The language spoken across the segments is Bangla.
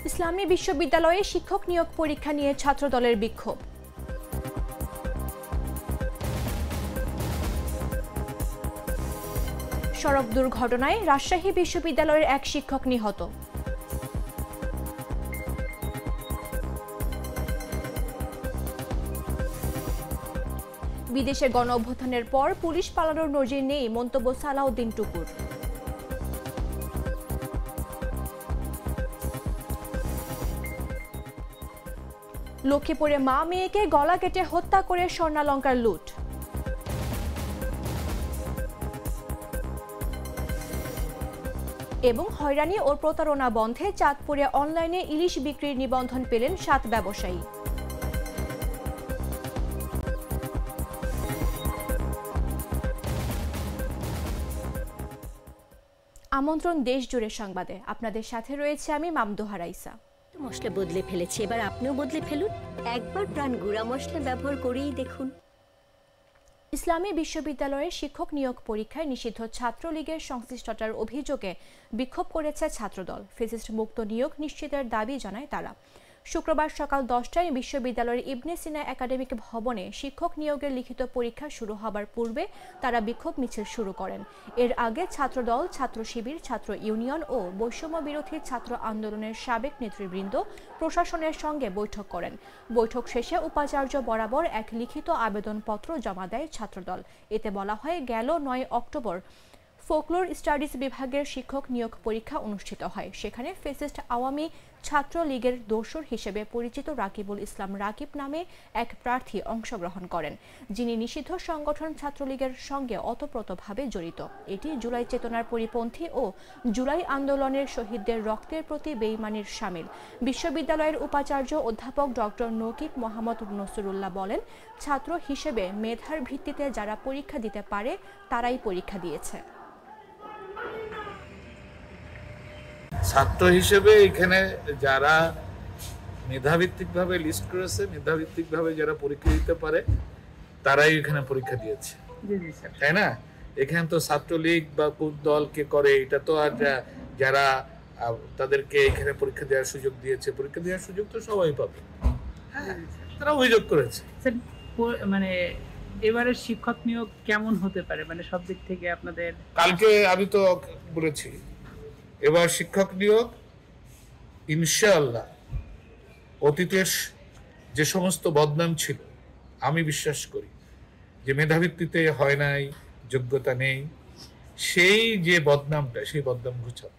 ইসলামী বিশ্ববিদ্যালয়ে শিক্ষক নিয়োগ পরীক্ষা নিয়ে ছাত্রদলের বিক্ষোভ। সড়ক দুর্ঘটনায় রাজশাহী বিশ্ববিদ্যালয়ের এক শিক্ষক নিহত। বিদেশে গণ অভ্যুত্থানের পর পুলিশ পালানোর নজির নেই মন্তব্য সালাউদ্দিন টুকুর। লক্ষ্মীপুরে মা মেয়েকে গলা কেটে হত্যা করে স্বর্ণালংকার লুট। এবং হয়রানি ও প্রতারণা বন্ধে চাঁদপুরে অনলাইনে ইলিশ বিক্রির নিবন্ধন পেলেন 7 ব্যবসায়ী। আমন্ত্রণ দেশ জুড়ে সংবাদে, আপনাদের সাথে রয়েছে আমি মামদোহা রাইসা। মশলা বদলে ফেলেছে, এবার আপনিও বদলে ফেলুন। একবার প্রাণ গুঁড়া মশলা ব্যবহার করেই দেখুন। ইসলামী বিশ্ববিদ্যালয়ের শিক্ষক নিয়োগ পরীক্ষায় নিষিদ্ধ ছাত্রলীগের সংশ্লিষ্টতার অভিযোগে বিক্ষোভ করেছে ছাত্রদল। ফেসিস্ট মুক্ত নিয়োগ নিশ্চিতের দাবি জানায় তারা। শুক্রবার সকাল 10টায় বিশ্ববিদ্যালয়ের ইবনে সিনা একাডেমিক ভবনে শিক্ষক নিয়োগের লিখিত পরীক্ষা শুরু হবার পূর্বে তারা বিক্ষোভ মিছিল শুরু করেন। এর আগে ছাত্রদল, ছাত্র শিবির, ছাত্র ইউনিয়ন ও বৈষম্য বিরোধী ছাত্র আন্দোলনের সাবেক নেতৃবৃন্দ প্রশাসনের সঙ্গে বৈঠক করেন। বৈঠক শেষে উপাচার্য বরাবর এক লিখিত আবেদনপত্র জমা দেয় ছাত্রদল। এতে বলা হয়, গেল 9 অক্টোবর ফোকলোর স্টাডিজ বিভাগের শিক্ষক নিয়োগ পরীক্ষা অনুষ্ঠিত হয়। সেখানে ফেসিস্ট আওয়ামী ছাত্র লীগের দোসর হিসেবে পরিচিত রাকিবুল ইসলাম রাকিব নামে এক প্রার্থী অংশগ্রহণ করেন, যিনি নিষিদ্ধ সংগঠন ছাত্রলীগের সঙ্গে ওতপ্রোতভাবে জড়িত। এটি জুলাই চেতনার পরিপন্থী ও জুলাই আন্দোলনের শহীদদের রক্তের প্রতি বেইমানির শামিল। বিশ্ববিদ্যালয়ের উপাচার্য অধ্যাপক ডক্টর নকিব মোহাম্মদ নসরুল্লাহ বলেন, ছাত্র হিসেবে মেধার ভিত্তিতে যারা পরীক্ষা দিতে পারে তারাই পরীক্ষা দিয়েছে। ছাত্র হিসেবে এখানে যারা মেধাভিত্তিকভাবে লিস্ট করেছে, মেধাভিত্তিকভাবে যারা পরীক্ষা দিতে পারে তারাই এখানে পরীক্ষা দিয়েছে, তাই না? এখানে তো ছাত্রলীগ বা কোন দল কে করে এটা তো আর যারা তাদেরকে এখানে পরীক্ষা দেওয়ার সুযোগ দিয়েছে, পরীক্ষা দেওয়ার সুযোগ তো সবাই পাবে। তারা অভিযোগ করেছে। মানে এবারের শিক্ষক নিয়োগ কেমন হতে পারে, মানে সব দিক থেকে আপনাদের? কালকে আমি তো বলেছি, এবার শিক্ষক নিয়োগ ইনশাআল্লাহ অতীতের যে সমস্ত বদনাম ছিল, আমি বিশ্বাস করি যে মেধাভিত্তিতে হয় নাই, যোগ্যতা নেই, সেই যে বদনামটা, সেই বদনাম ঘুচাবে।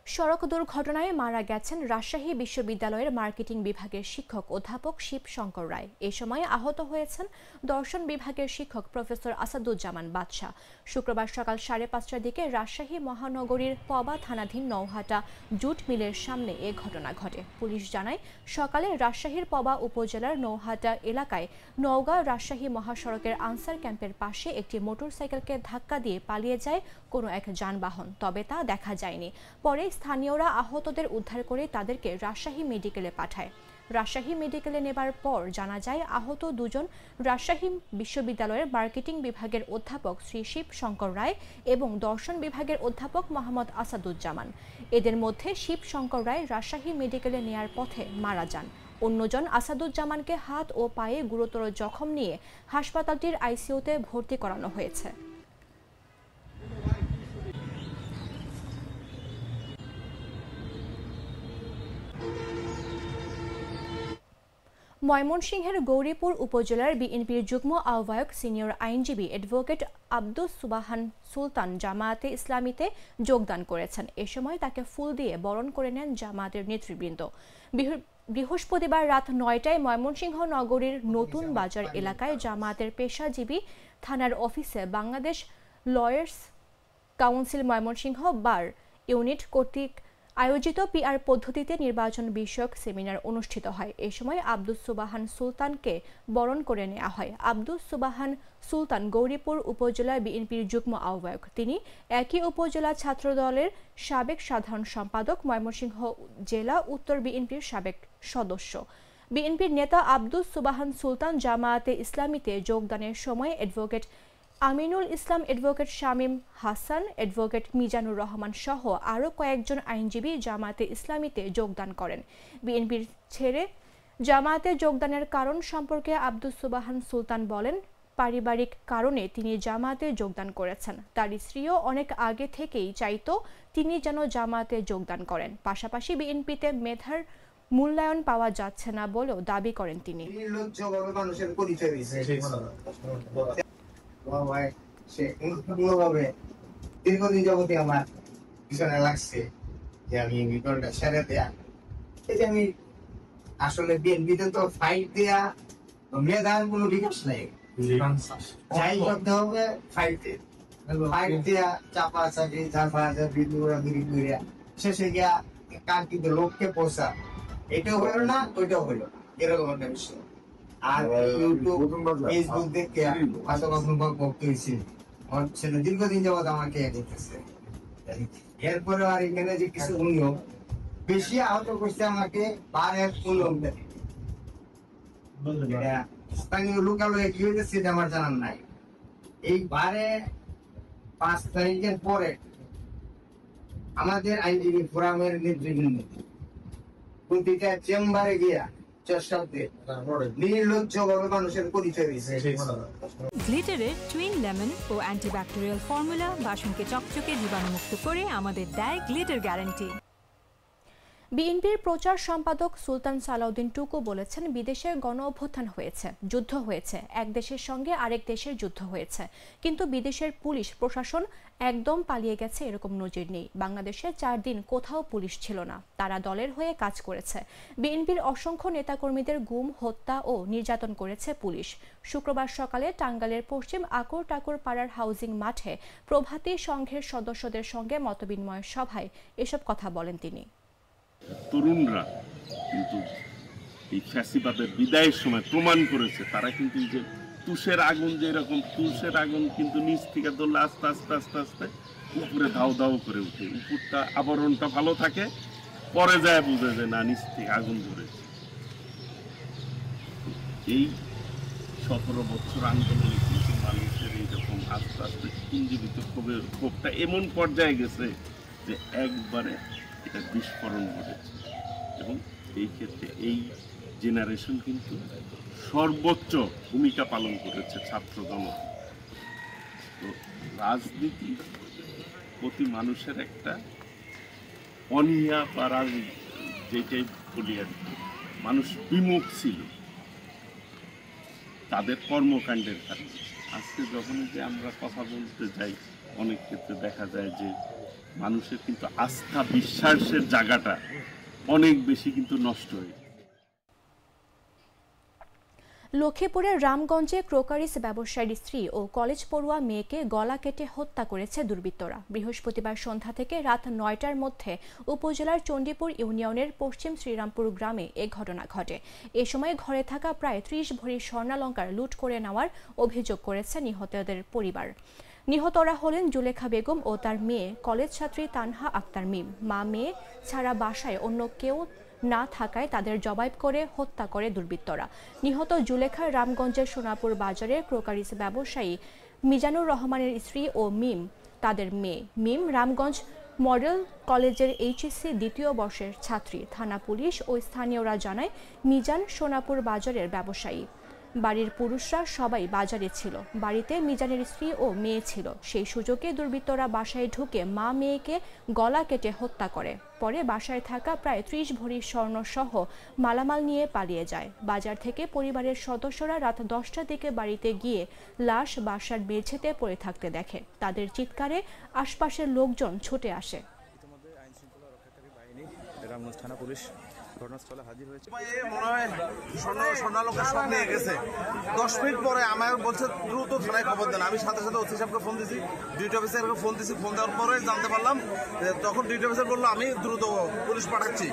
সড়ক দুর্ঘটনায় মারা গেছেন রাজশাহী বিশ্ববিদ্যালয়ের মার্কেটিং বিভাগের শিক্ষক অধ্যাপক শিব শঙ্কর রায়। এ সময় আহত হয়েছেন দর্শন বিভাগের শিক্ষক প্রফেসর আসাদুজ্জামান বাদশাহ। শুক্রবার সকাল 5:30টার দিকে রাজশাহী মহানগরীর পবা থানাধীন নওহাটা জুট মিলের সামনে এ ঘটনা ঘটে। পুলিশ জানায়, সকালে রাজশাহীর পবা উপজেলার নওহাটা এলাকায় নওগাঁ রাজশাহী মহাসড়কের আনসার ক্যাম্পের পাশে একটি মোটরসাইকেলকে ধাক্কা দিয়ে পালিয়ে যায় কোনো এক যানবাহন, তবে তা দেখা যায়নি। পরে স্থানীয়রা আহতদের উদ্ধার করে তাদেরকে রাজশাহী মেডিকেলে পাঠায়। রাজশাহী মেডিকেলে নেবার পর জানা যায়, আহত দুজন রাজশাহী বিশ্ববিদ্যালয়ের মার্কেটিং বিভাগের অধ্যাপক শ্রী শিব শঙ্কর রায় এবং দর্শন বিভাগের অধ্যাপক মোহাম্মদ আসাদুজ্জামান। এদের মধ্যে শিব শঙ্কর রায় রাজশাহী মেডিকেলে নেয়ার পথে মারা যান। অন্যজন আসাদুজ্জামানকে হাত ও পায়ে গুরুতর জখম নিয়ে হাসপাতালটির আইসিইউতে ভর্তি করানো হয়েছে। ময়মনসিংহের গৌরীপুর উপজেলার বিএনপির যুগ্ম আহ্বায়ক সিনিয়র আইনজীবী অ্যাডভোকেট আব্দুস সুবাহান সুলতান জামায়াতে ইসলামীতে যোগদান করেছেন। এ সময় তাকে ফুল দিয়ে বরণ করে নেন জামায়াতের নেতৃবৃন্দ। বৃহস্পতিবার রাত 9টায় ময়মনসিংহ নগরীর নতুন বাজার এলাকায় জামায়াতের পেশাজীবী থানার অফিসে বাংলাদেশ লয়ার্স কাউন্সিল ময়মনসিংহ বার ইউনিট কর্তৃক আয়োজিত পিআর পদ্ধতিতে নির্বাচন বিষয়ক সেমিনার অনুষ্ঠিত হয়। এ সময় আব্দুস সুবাহান সুলতানকে বরণ করে নেওয়া হয়। আব্দুস সুবাহান সুলতান গৌরীপুর উপজেলা বিএনপির যুগ্ম আহ্বায়ক। তিনি একই উপজেলা ছাত্রদলের সাবেক সাধারণ সম্পাদক, ময়মনসিংহ জেলা উত্তর বিএনপির সাবেক সদস্য। বিএনপির নেতা আব্দুস সুবাহান সুলতান জামায়াতে ইসলামীতে যোগদানের সময় advocate Aminul Islam, advocate Shamim Hasan, advocate Mizanur Rahman সহ আরও কয়েকজন আইনজীবী জামায়াতে ইসলামীতে যোগদান করেন। বিএনপির ছেড়ে জামায়াতে যোগদানের কারণ সম্পর্কে আব্দুস সুবহান সুলতান বলেন, পারিবারিক কারণে তিনি জামায়াতে যোগদান করেছেন। তার স্ত্রীও অনেক আগে থেকেই চাইতো তিনি যেন জামায়াতে যোগদান করেন। পাশাপাশি বিএনপিতে মেধার মূল্যায়ন পাওয়া যাচ্ছে না বলেও দাবি করেন তিনি। মানুষের পরিচয় দীর্ঘদিন যাবতীয় আমার পিছনে লাগছে যে আমি বিকল্পটা সেরে দেয়া। এই যে আমি আসলে বিএনপিতে তো ফাইট দেয়া মেধার কোনো বিকাশ নেই, যাই করতে হবে ফাইট দেয়া চাপা চাপি ঝাঁপাঝাপি দৌড়াদৌড়ি করিয়া শেষে গিয়া কার কিন্তু লোককে পোষা, এটাও হইলো না ওইটাও হইলো, এরকম একটা বিষয়। আর ইউটিউব ফেসবুক দেখে ভক্ত হয়েছে সেটা দীর্ঘদিন যাবৎ আমাকে করতেছে। এরপরে আর এখানে যে কিছু নিয়ম বেশি আহত করছে আমাকে বারের নিয়ম স্থানীয় লোকালয়ে কি হয়েছে সেটা আমার জানার নাই। এই বারে 5 তারিখের পরে আমাদের আইনজীবী ফোরামের নেতৃবৃন্দ প্রতিটা চেম্বারে গিয়া মানুষের পরিচয় দিয়েছে। গ্লিটারের টুইন লেমন ও অ্যান্টিব্যাকটেরিয়াল ফর্মুলা বাসনকে চকচকে জীবাণুমুক্ত করে আমাদের দেয় গ্লিটার গ্যারান্টি। বিএনপির প্রচার সম্পাদক সুলতান সালাউদ্দিন টুকু বলেছেন, বিদেশে গণ অভ্যুত্থান হয়েছে, যুদ্ধ হয়েছে, এক দেশের সঙ্গে আরেক দেশের যুদ্ধ হয়েছে, কিন্তু বিদেশের পুলিশ প্রশাসন একদম পালিয়ে গেছে এরকম নজির নেই। বাংলাদেশে 4 দিন কোথাও পুলিশ ছিল না, তারা দলের হয়ে কাজ করেছে। বিএনপির অসংখ্য নেতাকর্মীদের গুম, হত্যা ও নির্যাতন করেছে পুলিশ। শুক্রবার সকালে টাঙ্গাইলের পশ্চিম আকুর টাকুর পাড়ার হাউজিং মাঠে প্রভাতী সংঘের সদস্যদের সঙ্গে মতবিনিময় সভায় এসব কথা বলেন তিনি। তরুণরা কিন্তু এই ফ্যাসিবাদের বিদায়ের সময় প্রমাণ করেছে তারা কিন্তু যে তুষের আগুন, যে এরকম তুষের আগুন কিন্তু নিচ থেকে ধরলে আস্তে আস্তে আস্তে আস্তে উপরে ধাও ধাও করে উঠে, উপরটা আবরণটা ভালো থাকে, পরে যায় বুঝে যে না নিচ থেকে আগুন ধরেছে। এই 17 বছর আন্দোলনে কিন্তু মানুষের এইরকম আস্তে আস্তে পুঞ্জীবিত ক্ষোভটা এমন পর্যায়ে গেছে যে একবারে এটা বিস্ফোরণ ঘটেছে। এবং এই ক্ষেত্রে এই জেনারেশন কিন্তু সর্বোচ্চ ভূমিকা পালন করেছে ছাত্র জনতা। তো রাজনীতির প্রতি মানুষের একটা অনীহা বা যেটাই বলি আর কি, মানুষ বিমুখ ছিল তাদের কর্মকাণ্ডের কারণে। আজকে যখন যে আমরা কথা বলতে যাই অনেক ক্ষেত্রে দেখা যায় যে মানুষের কিন্তু আস্থা বিশ্বাসের জায়গাটা অনেক বেশি কিন্তু নষ্ট হয়ে। লক্ষ্মীপুরের রামগঞ্জে ক্রোকারিস ব্যবসায়ীর স্ত্রী ও কলেজ পড়ুয়া মেয়েকে গলা কেটে হত্যা করেছে দুর্বৃত্তরা। বৃহস্পতিবার সন্ধ্যা থেকে রাত 9টার মধ্যে উপজেলার চণ্ডীপুর ইউনিয়নের পশ্চিম শ্রীরামপুর গ্রামে এ ঘটনা ঘটে। এ সময় ঘরে থাকা প্রায় 30 ভরি স্বর্ণালংকার লুট করে নেওয়ার অভিযোগ করেছে নিহতদের পরিবার। নিহতরা হলেন জুলেখা বেগম ও তার মেয়ে কলেজ ছাত্রী তানহা আক্তার মিম। মা মেয়ে ছাড়া বাসায় অন্য কেউ না থাকায় তাদের জবাই করে হত্যা করে দুর্বৃত্তরা। নিহত জুলেখা রামগঞ্জের সোনাপুর বাজারের ক্রোকারিস ব্যবসায়ী মিজানুর রহমানের স্ত্রী ও মিম তাদের মেয়ে। মিম রামগঞ্জ মডেল কলেজের এইচএসসি 2য় বর্ষের ছাত্রী। থানা পুলিশ ও স্থানীয়রা জানায়, মিজান সোনাপুর বাজারের ব্যবসায়ী। বাড়ির পুরুষরা সবাই বাজারে ছিল। বাড়িতে মিজানের স্ত্রী ও মেয়ে ছিল। সেই সুযোগে দুর্বৃত্তরা বাসায় ঢুকে মা মেয়েকে গলা কেটে হত্যা করে। পরে বাসায় থাকা প্রায় 30 ভরি স্বর্ণ সহ মালামাল নিয়ে পালিয়ে যায়। বাজার থেকে পরিবারের সদস্যরা রাত 10টার দিকে বাড়িতে গিয়ে লাশ বাসার মেঝেতে পড়ে থাকতে দেখে। তাদের চিৎকারে আশপাশের লোকজন ছুটে আসে। রামগঞ্জ থানা পুলিশ ঘটনাস্থলে হাজির হয়েছে। মনে হয় স্বর্ণালঙ্কার সব নিয়ে গেছে। 10 মিনিট পরে আমার বলছে দ্রুত থানায় খবর দেন। আমি সাথে সাথে ওসি সাহেবকে ফোন দিয়েছি, ডিউটি অফিসারকে ফোন দিয়েছি। ফোন দেওয়ার পরে জানতে পারলাম, তখন ডিউটি অফিসার বললো আমি দ্রুত পুলিশ পাঠাচ্ছি।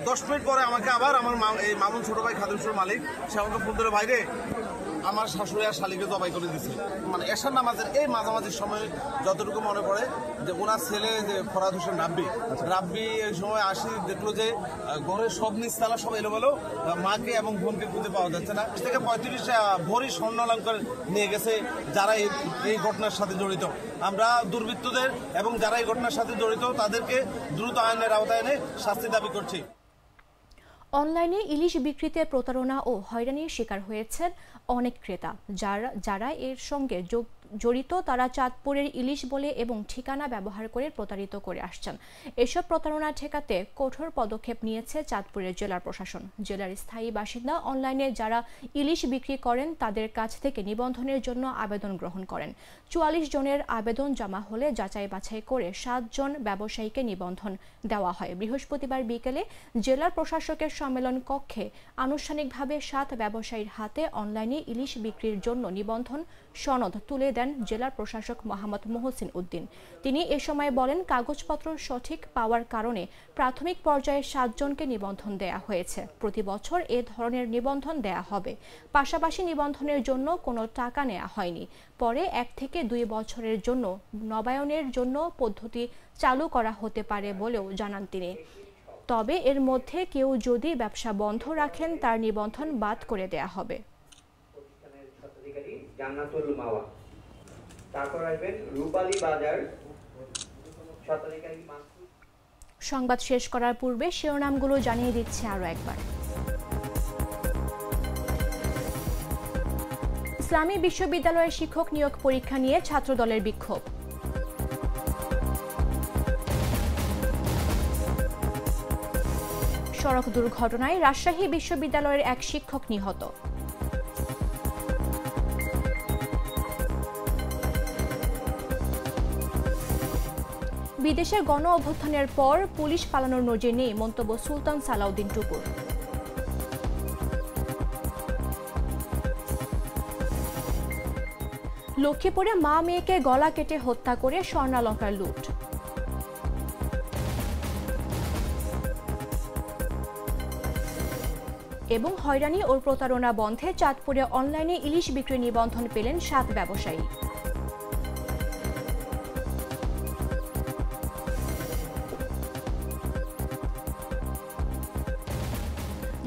10 মিনিট পরে আমাকে আবার আমার এই মামুন ছোট ভাই খাদিমপুর মালিক সে আমাকে ফোন করে, ভাইরে আমার শাশুড়ি আর শালিকে জবাই করে দিছে। মানে এশার নামাজের এই মাঝামাঝি সময় যতটুকু মনে পড়ে যে ওনার ছেলে যে ফরাদ হোসেন রাব্বি এই সময় আসি দেখলো যে ঘরের সব নিচতলা সব এলোমেলো, মাকে এবং বোনকে খুঁজে পাওয়া যাচ্ছে না। থেকে 35 ভরি স্বর্ণ অলংকার নিয়ে গেছে যারা এই ঘটনার সাথে জড়িত। আমরা দুর্বৃত্তদের এবং যারা এই ঘটনার সাথে জড়িত তাদেরকে দ্রুত আইনের আওতায় এনে শাস্তি দাবি করছি। অনলাইনে ইলিশ বিক্রিতে প্রতারণা ও হয়রানির শিকার হয়েছেন অনেক ক্রেতা। যারা এর সঙ্গে জড়িত তারা চাঁদপুরের ইলিশ বলে এবং ঠিকানা ব্যবহার করে প্রতারিত করে আসছেন। এসব প্রতারণা ঠেকাতে কঠোর পদক্ষেপ নিয়েছে চাঁদপুরের জেলা প্রশাসন। জেলার স্থায়ী বাসিন্দা অনলাইনে যারা ইলিশ বিক্রি করেন তাদের কাছ থেকে নিবন্ধনের জন্য আবেদন গ্রহণ করেন। 44 জনের আবেদন জমা হলে যাচাই বাছাই করে 7 জন ব্যবসায়ীকে নিবন্ধন দেওয়া হয়। বৃহস্পতিবার বিকেলে জেলা প্রশাসকের সম্মেলন কক্ষে আনুষ্ঠানিকভাবে 7 ব্যবসায়ীর হাতে অনলাইনে ইলিশ বিক্রির জন্য নিবন্ধন সনদ তুলে দেন জেলা প্রশাসক মোহাম্মদ মহসিন উদ্দিন। তিনি এ সময় বলেন, কাগজপত্র সঠিক পাওয়ার কারণে প্রাথমিক পর্যায়ে 7 জনকে নিবন্ধন দেয়া হয়েছে। প্রতি বছর এ ধরনের নিবন্ধন দেয়া হবে। পাশাপাশি নিবন্ধনের জন্য কোনো টাকা নেওয়া হয়নি। পরে 1 থেকে 2 বছরের জন্য নবায়নের জন্য পদ্ধতি চালু করা হতে পারে বলেও জানান তিনি। তবে এর মধ্যে কেউ যদি ব্যবসা বন্ধ রাখেন তার নিবন্ধন বাদ করে দেয়া হবে। জান্নাতুল মাওয়া, তারপর আসবেন রূপালী বাজার স্বত্বাধিকারী। সংবাদ শেষ করার পূর্বে শিরোনামগুলো জানিয়ে দিচ্ছে আরো একবার। ইসলামী বিশ্ববিদ্যালয়ের শিক্ষক নিয়োগ পরীক্ষা নিয়ে ছাত্রদলের বিক্ষোভ। সড়ক দুর্ঘটনায় রাজশাহী বিশ্ববিদ্যালয়ের এক শিক্ষক নিহত। বিদেশে গণ অভ্যুত্থানের পর পুলিশ পালানোর নজির নেই মন্তব্য সুলতান সালাউদ্দিন টুকুর। লক্ষ্মীপুরে মা মেয়েকে গলা কেটে হত্যা করে স্বর্ণালংকার লুট। এবং হয়রানি ও প্রতারণা বন্ধে চাঁদপুরে অনলাইনে ইলিশ বিক্রি নিবন্ধন পেলেন 7 ব্যবসায়ী।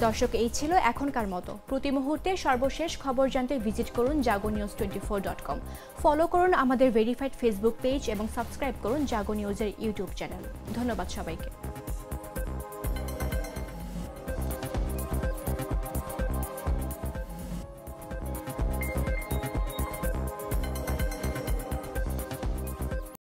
দর্শক, এই ছিল এখনকার মতো। প্রতি মুহূর্তে সর্বশেষ খবর জানতে ভিজিট করুন jagonews24.com। ফলো করুন আমাদের ভেরিফাইড ফেসবুক পেজ এবং সাবস্ক্রাইব করুন জাগো নিউজের ইউটিউব চ্যানেল। ধন্যবাদ সবাইকে।